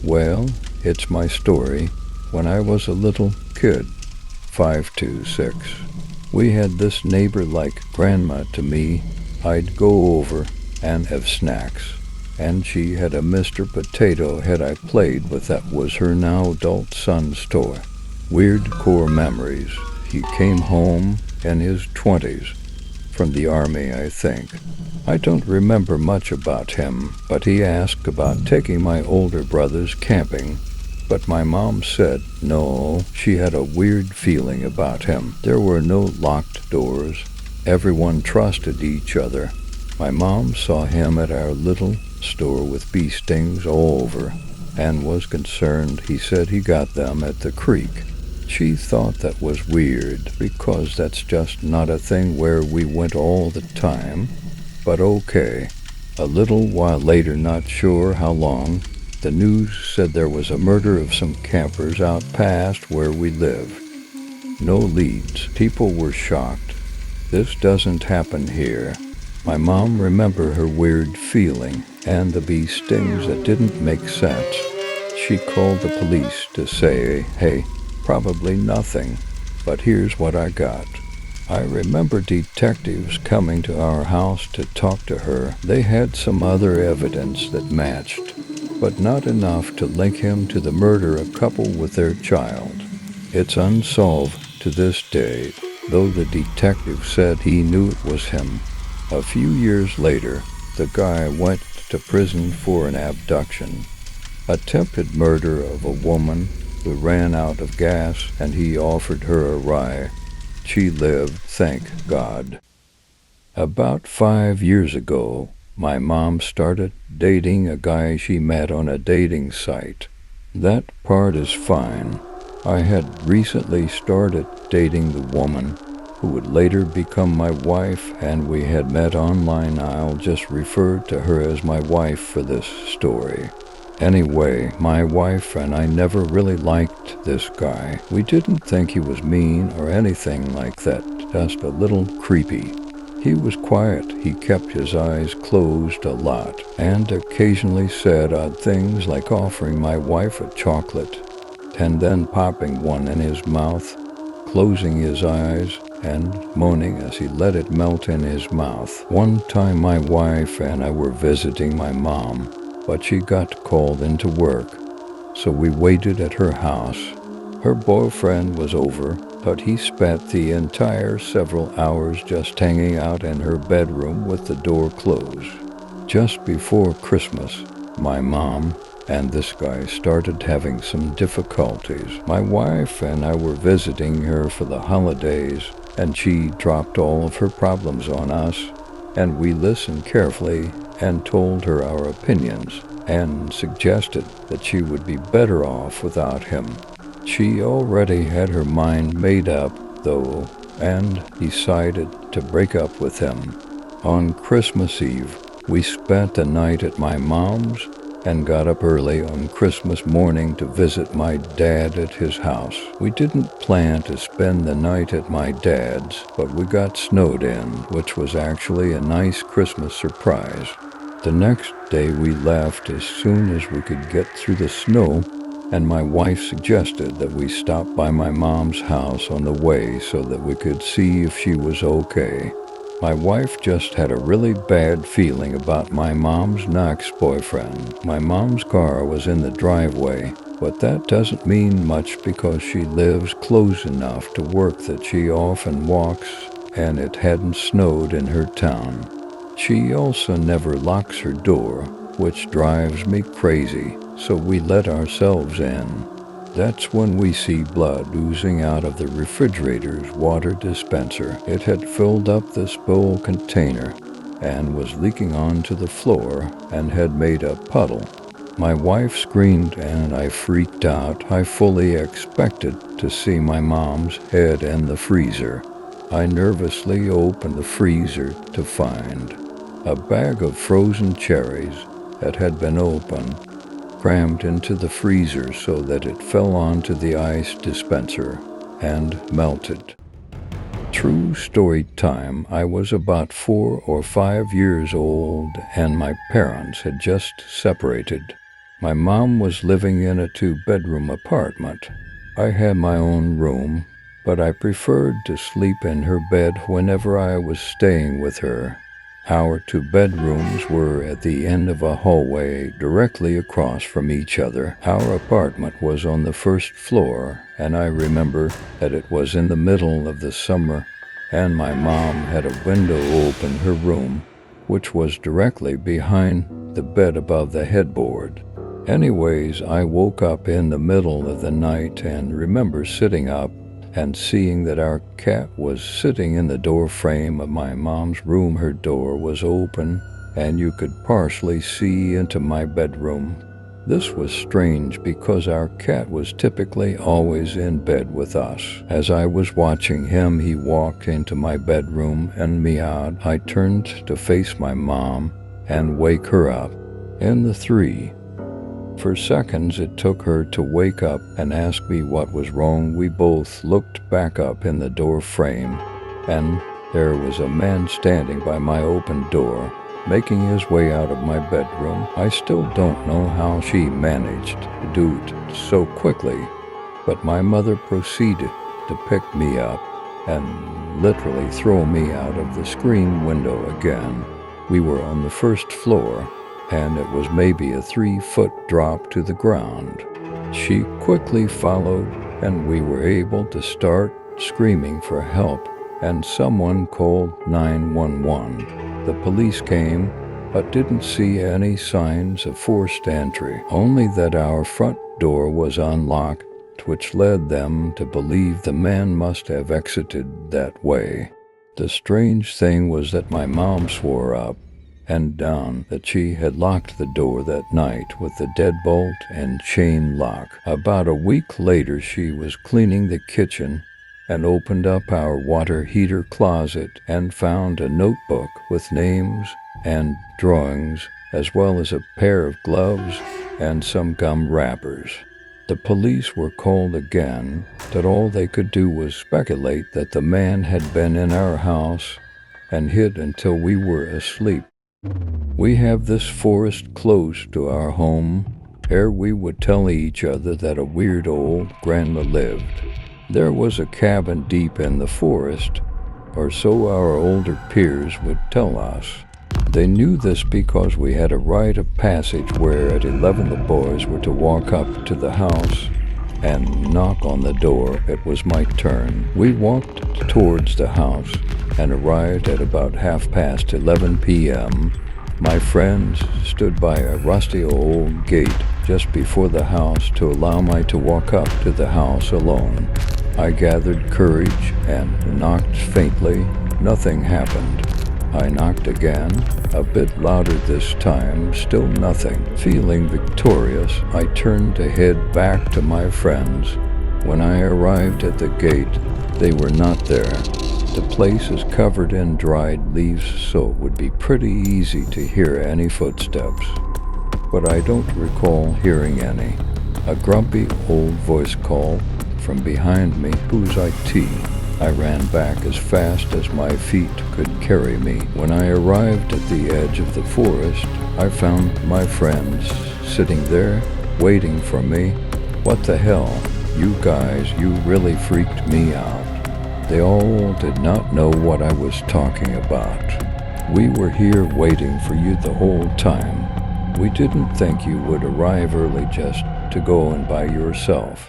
Well, it's my story. When I was a little kid, 5 to 6, we had this neighbor like grandma to me. I'd go over and have snacks, and she had a Mr. Potato Head I played with that was her now adult son's toy. Weird core memories. He came home in his 20s, from the army, I think. I don't remember much about him, but he asked about taking my older brothers camping. But my mom said no, she had a weird feeling about him. There were no locked doors. Everyone trusted each other. My mom saw him at our little store with bee stings all over and was concerned. He said he got them at the creek. She thought that was weird because that's just not a thing where we went all the time. But okay. A little while later, not sure how long, the news said there was a murder of some campers out past where we live. No leads. People were shocked. This doesn't happen here. My mom remembered her weird feeling and the bee stings that didn't make sense. She called the police to say, hey, probably nothing, but here's what I got. I remember detectives coming to our house to talk to her. They had some other evidence that matched, but not enough to link him to the murder of a couple with their child. It's unsolved to this day, though the detective said he knew it was him. A few years later, the guy went to prison for an abduction, attempted murder of a woman who ran out of gas, and he offered her a ride. She lived, thank God. About 5 years ago, my mom started dating a guy she met on a dating site. That part is fine. I had recently started dating the woman who would later become my wife, and we had met online. I'll just refer to her as my wife for this story. Anyway, my wife and I never really liked this guy. We didn't think he was mean or anything like that, just a little creepy. He was quiet. He kept his eyes closed a lot and occasionally said odd things like offering my wife a chocolate and then popping one in his mouth, closing his eyes and moaning as he let it melt in his mouth. One time my wife and I were visiting my mom, but she got called into work, so we waited at her house. Her boyfriend was over, but he spent the entire several hours just hanging out in her bedroom with the door closed. Just before Christmas, my mom and this guy started having some difficulties. My wife and I were visiting her for the holidays, and she dropped all of her problems on us, and we listened carefully and told her our opinions and suggested that she would be better off without him. She already had her mind made up, though, and decided to break up with him. On Christmas Eve, we spent the night at my mom's and got up early on Christmas morning to visit my dad at his house. We didn't plan to spend the night at my dad's, but we got snowed in, which was actually a nice Christmas surprise. The next day we left as soon as we could get through the snow, and my wife suggested that we stop by my mom's house on the way so that we could see if she was okay. My wife just had a really bad feeling about my mom's ex-boyfriend. My mom's car was in the driveway, but that doesn't mean much because she lives close enough to work that she often walks, and it hadn't snowed in her town. She also never locks her door, which drives me crazy, so we let ourselves in. That's when we see blood oozing out of the refrigerator's water dispenser. It had filled up this bowl container and was leaking onto the floor and had made a puddle. My wife screamed and I freaked out. I fully expected to see my mom's head in the freezer. I nervously opened the freezer to find a bag of frozen cherries that had been opened, crammed into the freezer so that it fell onto the ice dispenser and melted. True story time. I was about 4 or 5 years old and my parents had just separated. My mom was living in a 2-bedroom apartment. I had my own room, but I preferred to sleep in her bed whenever I was staying with her. Our 2 bedrooms were at the end of a hallway directly across from each other. Our apartment was on the first floor, and I remember that it was in the middle of the summer, and my mom had a window open her room, which was directly behind the bed above the headboard. Anyways, I woke up in the middle of the night and remember sitting up and seeing that our cat was sitting in the door frame of my mom's room. Her door was open, and you could partially see into my bedroom. This was strange because our cat was typically always in bed with us. As I was watching him, he walked into my bedroom and meowed. I turned to face my mom and wake her up. In the 3 For seconds it took her to wake up and ask me what was wrong. We both looked back up in the door frame, and there was a man standing by my open door, making his way out of my bedroom. I still don't know how she managed to do it so quickly, but my mother proceeded to pick me up and literally throw me out of the screen window again. We were on the first floor, and it was maybe a 3-foot drop to the ground. She quickly followed, and we were able to start screaming for help, and someone called 911. The police came, but didn't see any signs of forced entry, only that our front door was unlocked, which led them to believe the man must have exited that way. The strange thing was that my mom swore up and down that she had locked the door that night with the deadbolt and chain lock. About a week later, she was cleaning the kitchen and opened up our water heater closet and found a notebook with names and drawings, as well as a pair of gloves and some gum wrappers. The police were called again, but all they could do was speculate that the man had been in our house and hid until we were asleep. We have this forest close to our home, ere we would tell each other that a weird old grandma lived. There was a cabin deep in the forest, or so our older peers would tell us. They knew this because we had a rite of passage where at 11 the boys were to walk up to the house and knock on the door. It was my turn. We walked towards the house and arrived at about 11:30 p.m. My friends stood by a rusty old gate just before the house to allow me to walk up to the house alone. I gathered courage and knocked faintly. Nothing happened. I knocked again, a bit louder this time, still nothing. Feeling victorious, I turned to head back to my friends. When I arrived at the gate, they were not there. The place is covered in dried leaves, so it would be pretty easy to hear any footsteps. But I don't recall hearing any. A grumpy old voice called from behind me, "Who's IT?" I ran back as fast as my feet could carry me. When I arrived at the edge of the forest, I found my friends sitting there, waiting for me. What the hell? You guys, you really freaked me out. They all did not know what I was talking about. We were here waiting for you the whole time. We didn't think you would arrive early just to go and by yourself.